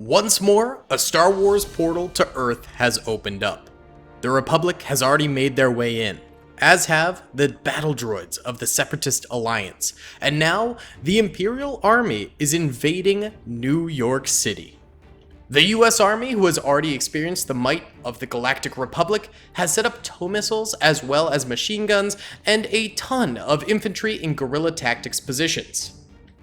Once more, a Star Wars portal to Earth has opened up. The Republic has already made their way in, as have the battle droids of the Separatist Alliance, and now the Imperial Army is invading New York City. The US Army, who has already experienced the might of the Galactic Republic, has set up tow missiles as well as machine guns and a ton of infantry in guerrilla tactics positions.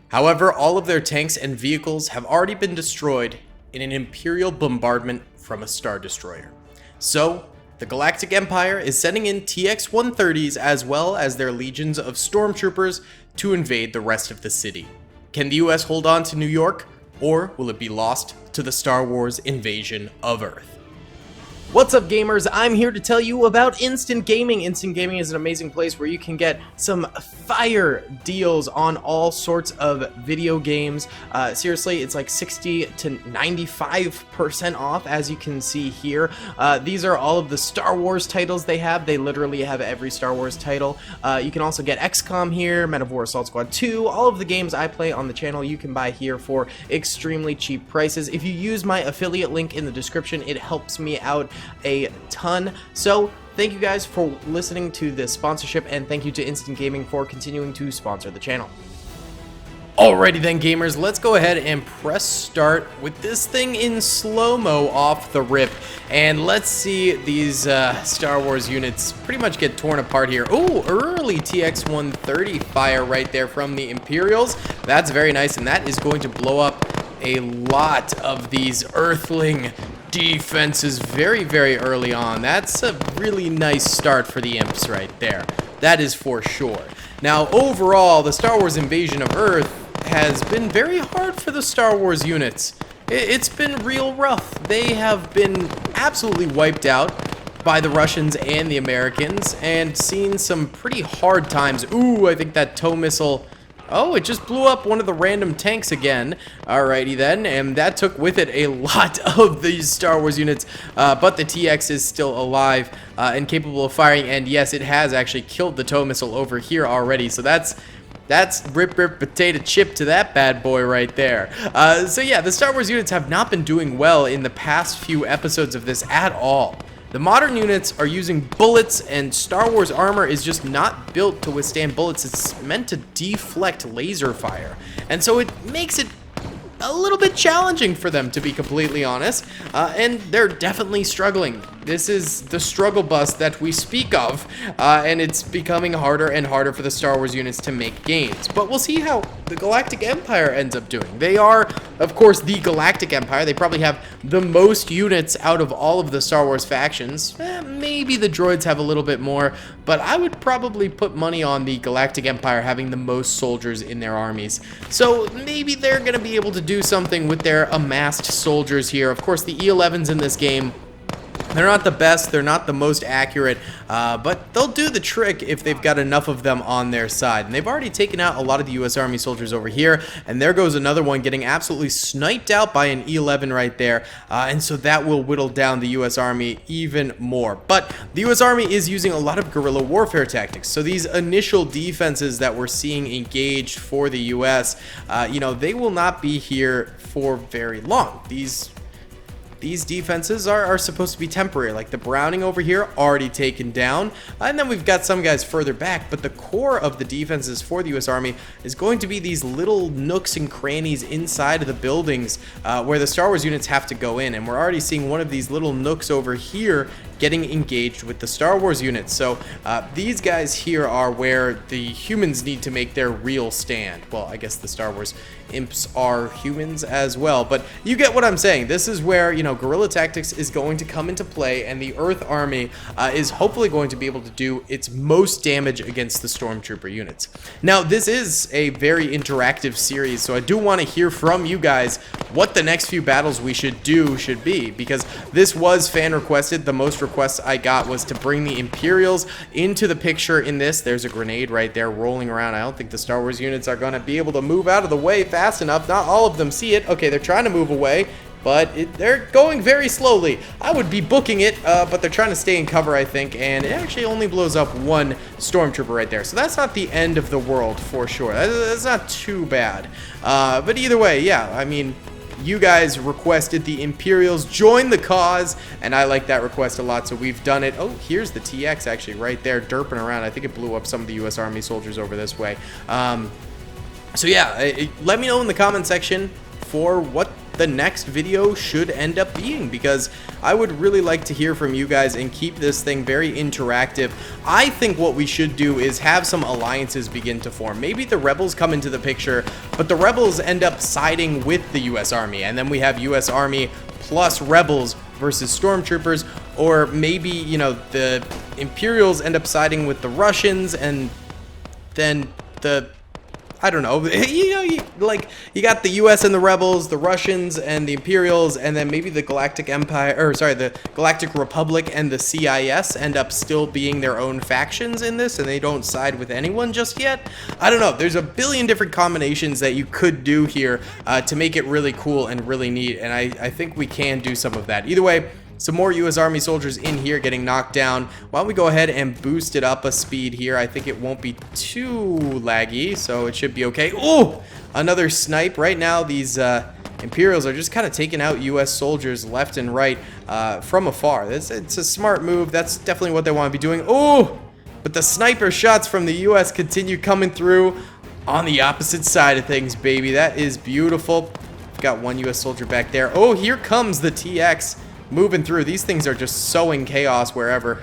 However, all of their tanks and vehicles have already been destroyed in an Imperial bombardment from a Star Destroyer. So, the Galactic Empire is sending in TX-130s as well as their legions of Stormtroopers to invade the rest of the city. Can the US hold on to New York, or will it be lost to the Star Wars invasion of Earth? What's up, gamers? I'm here to tell you about Instant Gaming. Instant Gaming is an amazing place where you can get some fire deals on all sorts of video games. Seriously, it's like 60 to 95% off, as you can see here. These are all of the Star Wars titles they have. They literally have every Star Wars title. You can also get XCOM here, Men of War Assault Squad 2. All of the games I play on the channel you can buy here for extremely cheap prices. If you use my affiliate link in the description, it helps me out a ton. So thank you guys for listening to this sponsorship, and thank you to Instant Gaming for continuing to sponsor the channel. Alrighty then, gamers, let's go ahead and press start with this thing in slow-mo off the rip, and let's see these Star Wars units pretty much get torn apart here. Oh, early TX-130 fire right there from the Imperials. That's very nice, and that is going to blow up a lot of these Earthling defenses very, very early on. That's a really nice start for the Imps right there. That is for sure. Now, overall, the Star Wars invasion of Earth has been very hard for the Star Wars units. It's been real rough. They have been absolutely wiped out by the Russians and the Americans and seen some pretty hard times. Ooh, I think that tow missile... Oh, it just blew up one of the random tanks again. Alrighty then, and that took with it a lot of these Star Wars units, but the TX is still alive and capable of firing, and yes, it has actually killed the tow missile over here already, so that's rip potato chip to that bad boy right there. So yeah, the Star Wars units have not been doing well in the past few episodes of this at all. The modern units are using bullets, and Star Wars armor is just not built to withstand bullets. It's meant to deflect laser fire, and so it makes it a little bit challenging for them, to be completely honest, and they're definitely struggling. This is the struggle bus that we speak of, and it's becoming harder and harder for the Star Wars units to make gains. But we'll see how the Galactic Empire ends up doing. They are, of course, the Galactic Empire. They probably have the most units out of all of the Star Wars factions. Maybe the droids have a little bit more, but I would probably put money on the Galactic Empire having the most soldiers in their armies. So maybe they're going to be able to do something with their amassed soldiers here. Of course, the E11s in this game, they're not the best, they're not the most accurate, but they'll do the trick if they've got enough of them on their side. And they've already taken out a lot of the US Army soldiers over here, and there goes another one getting absolutely sniped out by an E11 right there, and so that will whittle down the US Army even more. But the US Army is using a lot of guerrilla warfare tactics, so these initial defenses that we're seeing engaged for the US, you know, they will not be here for very long. These defenses are supposed to be temporary, like the Browning over here, already taken down. And then we've got some guys further back, but the core of the defenses for the US Army is going to be these little nooks and crannies inside of the buildings where the Star Wars units have to go in. And we're already seeing one of these little nooks over here getting engaged with the Star Wars units. So these guys here are where the humans need to make their real stand. Well, I guess the Star Wars imps are humans as well, but you get what I'm saying. This is where, you know, guerrilla tactics is going to come into play, and the Earth Army is hopefully going to be able to do its most damage against the Stormtrooper units. Now, this is a very interactive series, so I do want to hear from you guys what the next few battles we should be, because this was fan requested. The most requests I got was to bring the Imperials into the picture in this. There's a grenade right there rolling around. I don't think the Star Wars units are going to be able to move out of the way fast enough. Not all of them see it. Okay, they're trying to move away, but they're going very slowly. I would be booking it, but they're trying to stay in cover, I think, and it actually only blows up one Stormtrooper right there. So that's not the end of the world for sure. That's not too bad. But either way, yeah, I mean, you guys requested the Imperials join the cause, and I like that request a lot, so we've done it. Oh, here's the TX actually right there derping around. I think it blew up some of the U.S. Army soldiers over this way. So yeah, let me know in the comment section for what the next video should end up being, because I would really like to hear from you guys and keep this thing very interactive. I think what we should do is have some alliances begin to form. Maybe the rebels come into the picture, but the rebels end up siding with the US Army, and then we have US Army plus rebels versus stormtroopers, or maybe, you know, the Imperials end up siding with the Russians, and then I don't know, you know, you got the US and the rebels, the Russians and the Imperials, and then maybe the Galactic Empire, or sorry, the Galactic Republic and the CIS end up still being their own factions in this, and they don't side with anyone just yet. I don't know, there's a billion different combinations that you could do here to make it really cool and really neat, and I think we can do some of that. Either way, some more U.S. Army soldiers in here getting knocked down. Why don't we go ahead and boost it up a speed here? I think it won't be too laggy, so it should be okay. Oh, another snipe. Right now, these Imperials are just kind of taking out U.S. soldiers left and right from afar. It's a smart move. That's definitely what they want to be doing. Oh, but the sniper shots from the U.S. continue coming through on the opposite side of things, baby. That is beautiful. We've got one U.S. soldier back there. Oh, here comes the TX. Moving through. These things are just sowing chaos wherever.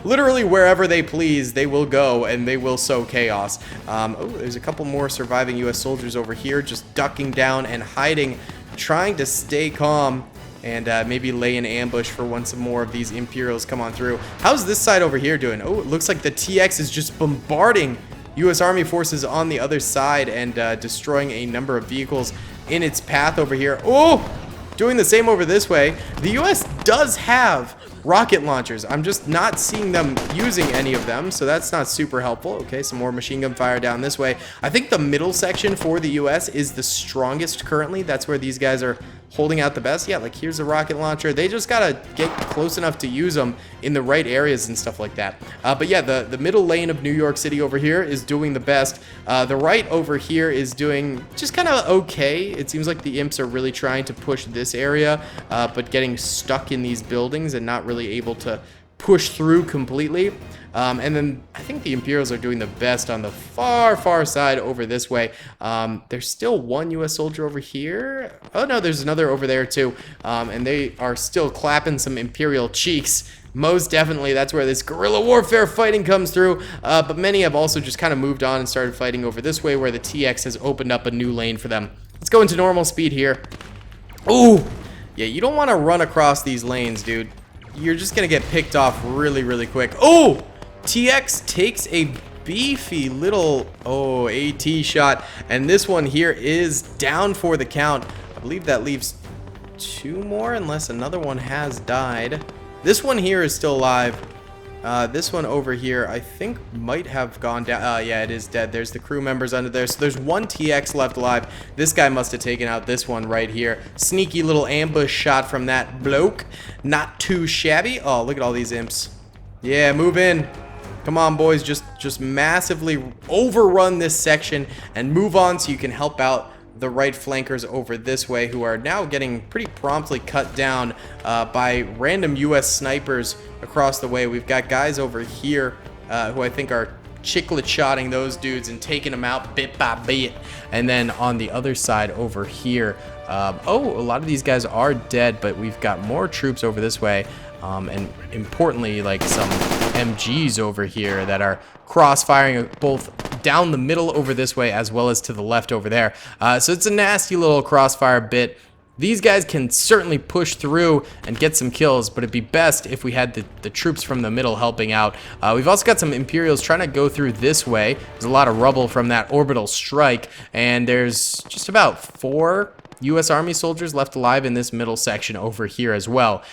Literally wherever they please, they will go and they will sow chaos. Oh, there's a couple more surviving U.S. soldiers over here just ducking down and hiding, trying to stay calm and maybe lay an ambush for when some more of these Imperials come on through. How's this side over here doing? Oh, it looks like the TX is just bombarding U.S. Army forces on the other side and destroying a number of vehicles in its path over here. Oh! Doing the same over this way. The US does have rocket launchers. I'm just not seeing them using any of them, so that's not super helpful. Okay, some more machine gun fire down this way. I think the middle section for the US is the strongest currently. That's where these guys are holding out the best. Yeah, like here's a rocket launcher. They just gotta get close enough to use them in the right areas and stuff like that. But yeah, the middle lane of New York City over here is doing the best. The right over here is doing just kind of okay. It seems like the imps are really trying to push this area, but getting stuck in these buildings and not really able to push through completely. And then I think the Imperials are doing the best on the far side over this way. There's still one U.S. soldier over here. Oh no, there's another over there too. And they are still clapping some Imperial cheeks. Most definitely, that's where this guerrilla warfare fighting comes through. But many have also just kind of moved on and started fighting over this way where the TX has opened up a new lane for them. Let's go into normal speed here. Ooh, yeah, you don't want to run across these lanes, dude. You're just going to get picked off really quick. Oh! TX takes a beefy little, AT shot. And this one here is down for the count. I believe that leaves two more unless another one has died. This one here is still alive. This one over here, I think, might have gone down. Yeah, it is dead. There's the crew members under there. So there's one TX left alive. This guy must have taken out this one right here. Sneaky little ambush shot from that bloke. Not too shabby. Oh, look at all these imps. Yeah, move in. Come on, boys. Just massively overrun this section and move on so you can help out the right flankers over this way, who are now getting pretty promptly cut down by random US snipers across the way. We've got guys over here who I think are chiclet shotting those dudes and taking them out bit by bit. And then on the other side over here, a lot of these guys are dead, but we've got more troops over this way. And importantly, like some MGs over here that are cross-firing both down the middle over this way as well as to the left over there. So it's a nasty little crossfire bit. These guys can certainly push through and get some kills, but it'd be best if we had the troops from the middle helping out. We've also got some Imperials trying to go through this way. There's a lot of rubble from that orbital strike, and there's just about 4 US Army soldiers left alive in this middle section over here as well.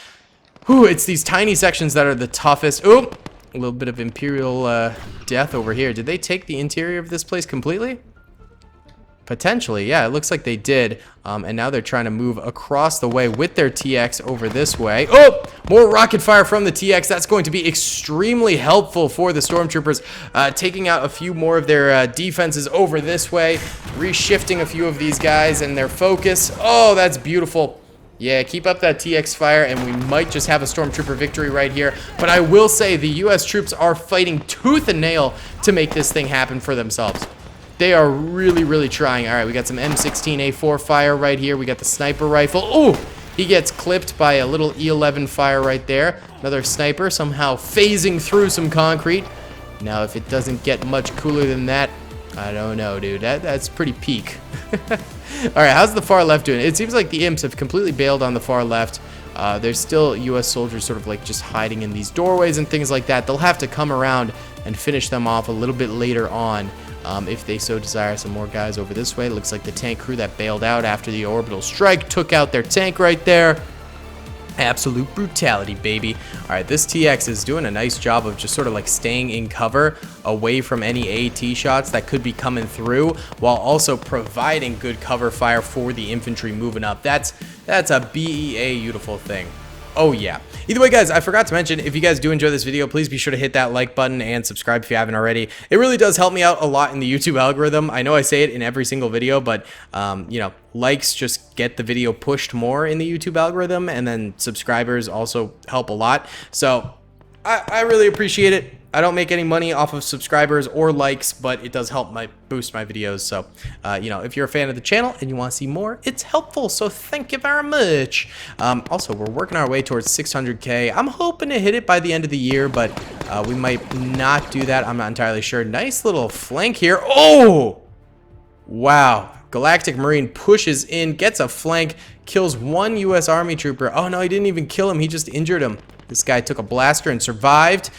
Whew, it's these tiny sections that are the toughest. Ooh, a little bit of Imperial death over here. Did they take the interior of this place completely? Potentially, yeah, it looks like they did. And now they're trying to move across the way with their TX over this way. Oh, more rocket fire from the TX. That's going to be extremely helpful for the Stormtroopers, taking out a few more of their defenses over this way, reshifting a few of these guys and their focus. Oh, that's beautiful. Yeah, keep up that TX fire, and we might just have a Stormtrooper victory right here. But I will say the U.S. troops are fighting tooth and nail to make this thing happen for themselves. They are really, really trying. All right, we got some M16A4 fire right here. We got the sniper rifle. Oh, he gets clipped by a little E11 fire right there. Another sniper somehow phasing through some concrete. Now, if it doesn't get much cooler than that, I don't know, dude. That's pretty peak. All right, how's the far left doing? It seems like the imps have completely bailed on the far left. There's still U.S. soldiers sort of like just hiding in these doorways and things like that. They'll have to come around and finish them off a little bit later on. If they so desire. Some more guys over this way. Looks like the tank crew that bailed out after the orbital strike took out their tank right there. Absolute brutality, baby. All right, this TX is doing a nice job of just sort of like staying in cover away from any AT shots that could be coming through, while also providing good cover fire for the infantry moving up. That's a BEA beautiful thing. Oh yeah. Either way, guys, I forgot to mention, if you guys do enjoy this video, please be sure to hit that like button and subscribe if you haven't already. It really does help me out a lot in the YouTube algorithm. I know I say it in every single video, but you know, likes just get the video pushed more in the YouTube algorithm, and then subscribers also help a lot. So I really appreciate it. I don't make any money off of subscribers or likes, but it does help boost my videos. So, you know, if you're a fan of the channel and you want to see more, it's helpful. So thank you very much. Also, we're working our way towards 600K. I'm hoping to hit it by the end of the year, but we might not do that. I'm not entirely sure. Nice little flank here. Oh, wow. Galactic Marine pushes in, gets a flank, kills one U.S. Army trooper. Oh, no, he didn't even kill him. He just injured him. This guy took a blaster and survived.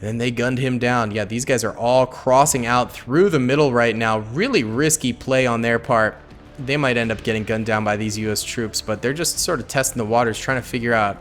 And they gunned him down. Yeah, these guys are all crossing out through the middle right now. Really risky play on their part. They might end up getting gunned down by these U.S. troops, but they're just sort of testing the waters, trying to figure out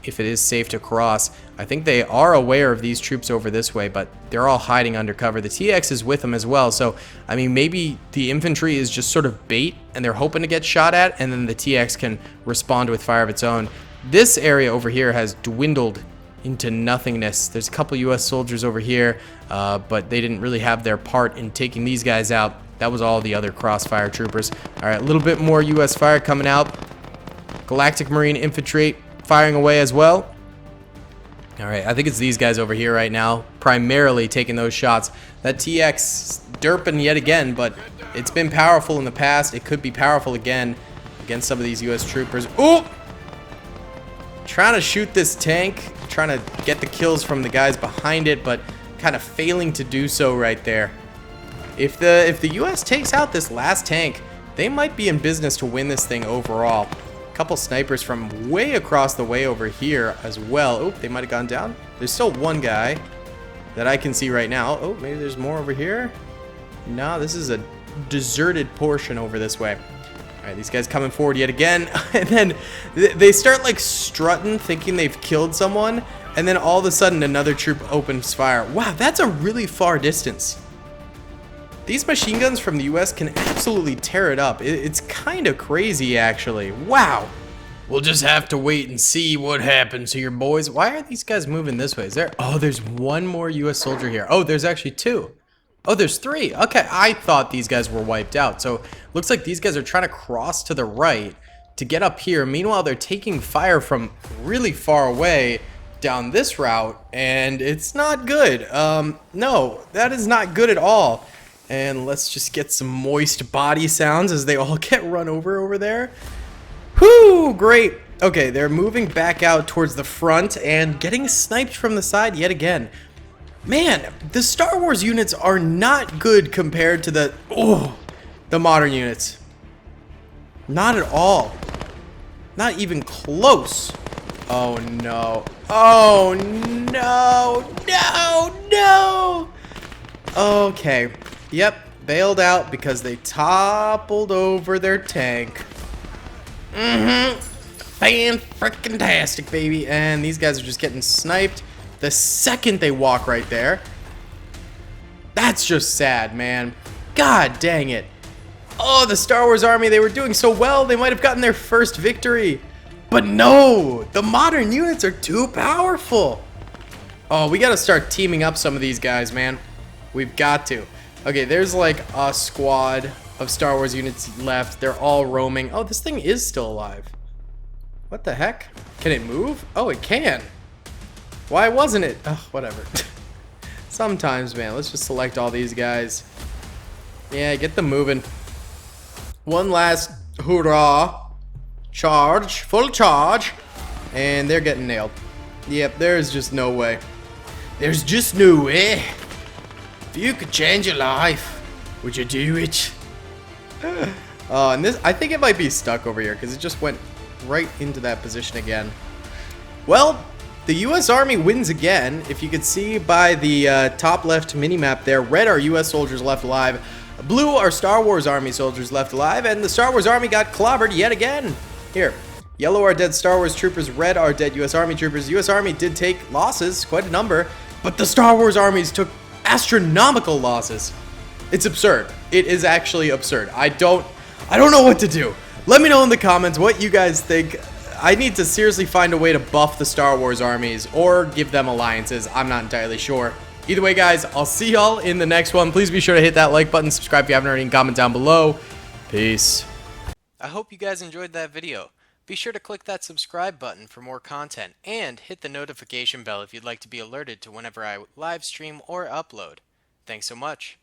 if it is safe to cross. I think they are aware of these troops over this way, but they're all hiding under cover. The TX is with them as well, so, I mean, maybe the infantry is just sort of bait, and they're hoping to get shot at, and then the TX can respond with fire of its own. This area over here has dwindled into nothingness. There's a couple U.S. soldiers over here, but they didn't really have their part in taking these guys out. That was all the other crossfire troopers. All right, a little bit more U.S. fire coming out. Galactic Marine infantry firing away as well. All right, I think it's these guys over here right now, primarily taking those shots. That TX derping yet again, but it's been powerful in the past. It could be powerful again against some of these U.S. troopers. Ooh! Trying to shoot this tank, trying to get the kills from the guys behind it, but kind of failing to do so right there. If the U.S. takes out this last tank, they might be in business to win this thing overall. A couple snipers from way across the way over here as well. Oh, they might have gone down. There's still one guy that I can see right now. Oh, maybe there's more over here. No, this is a deserted portion over this way. All right, these guys coming forward yet again, and then they start like strutting, thinking they've killed someone, and then all of a sudden another troop opens fire. Wow, that's a really far distance. These machine guns from the US can absolutely tear it up. It's kind of crazy, actually. Wow. We'll just have to wait and see what happens here, boys. Why are these guys moving this way? Is there? Oh, there's one more US soldier here. Oh, there's actually two. Oh, there's three. Okay, I thought these guys were wiped out. So, looks like these guys are trying to cross to the right to get up here. Meanwhile, they're taking fire from really far away down this route, and it's not good. No, that is not good at all. And let's just get some moist body sounds as they all get run over there. Whew, great. Okay, they're moving back out towards the front and getting sniped from the side yet again. Man, the Star Wars units are not good compared to the modern units. Not at all. Not even close. Oh no. Oh no. No, no. Okay. Yep, bailed out because they toppled over their tank. Fan-frickin-tastic, baby. And these guys are just getting sniped the second they walk right there. That's just sad, man. God dang it. Oh, the Star Wars Army, they were doing so well, they might have gotten their first victory. But no, the modern units are too powerful. Oh, we gotta start teaming up some of these guys, man. We've got to. Okay, there's like a squad of Star Wars units left. They're all roaming. Oh, this thing is still alive. What the heck? Can it move? Oh, it can. Why wasn't it? Oh, whatever. Sometimes, man. Let's just select all these guys. Yeah, get them moving. One last hoorah. Charge. Full charge. And they're getting nailed. Yep, there's just no way. There's just no way. If you could change your life, would you do it? And this, I think it might be stuck over here because it just went right into that position again. Well, the U.S. Army wins again. If you could see by the top left mini-map there, red are U.S. soldiers left alive, blue are Star Wars Army soldiers left alive, and the Star Wars Army got clobbered yet again. Here, yellow are dead Star Wars troopers, red are dead U.S. Army troopers. U.S. Army did take losses, quite a number, but the Star Wars armies took astronomical losses. It's absurd. It is actually absurd. I don't know what to do. Let me know in the comments what you guys think. I need to seriously find a way to buff the Star Wars armies or give them alliances. I'm not entirely sure. Either way, guys, I'll see y'all in the next one. Please be sure to hit that like button, subscribe if you haven't already, and comment down below. Peace. I hope you guys enjoyed that video. Be sure to click that subscribe button for more content and hit the notification bell if you'd like to be alerted to whenever I live stream or upload. Thanks so much.